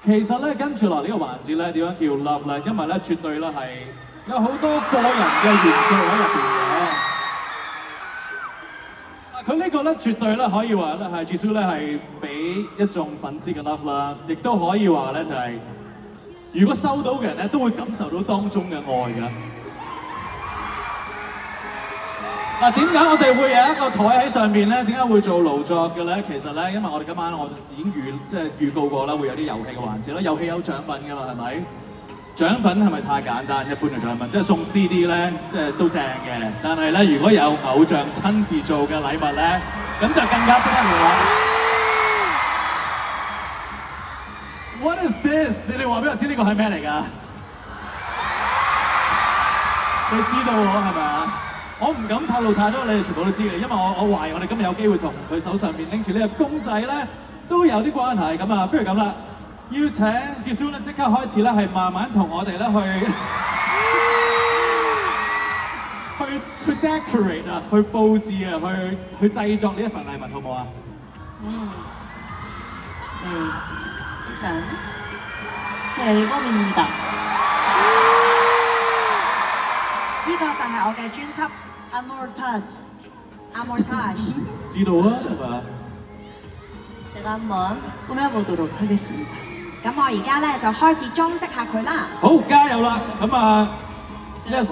其實咧，跟住落呢個環節咧，點樣叫 love 咧？因為咧，絕對咧係有好多個人嘅元素喺入邊嘅。佢呢個咧，絕對咧可以話咧係至少咧係俾一眾粉絲嘅 love 啦，亦都可以話咧就係、如果收到嘅人咧，都會感受到當中嘅愛㗎。嗱，點解我哋會有一個台喺上邊咧？點解會做勞作嘅咧？其實咧，因為我哋今晚我就已經預告過啦，會有啲遊戲嘅環節啦。遊戲有獎品㗎嘛，係咪？獎品係咪太簡單？一般嘅獎品，即係送 CD 咧，即係都正嘅。但係咧，如果有偶像親自做嘅禮物咧，咁就更加不得了啦。What is this？ 你哋話俾我知呢個係咩嚟㗎？你知道喎係咪啊？我唔敢透露太多，你哋全部都知嘅，因為我懷疑我哋今日有機會同佢手上面拎住呢個公仔咧，都有啲關係咁啊！不如咁啦，要請智少咧即刻開始咧，係慢慢同我哋咧去 decorate 啊，去佈置啊，去製作呢一份禮物，好唔好啊？일단 제 앨범입니다. 呢個就係我嘅專輯 Amortage。知道啊，係咪啊？ 제가 한번 꾸며보도록 하겠습니다. 咁我而家咧就開始裝飾下佢啦。好，加油啦！咁啊，Yes。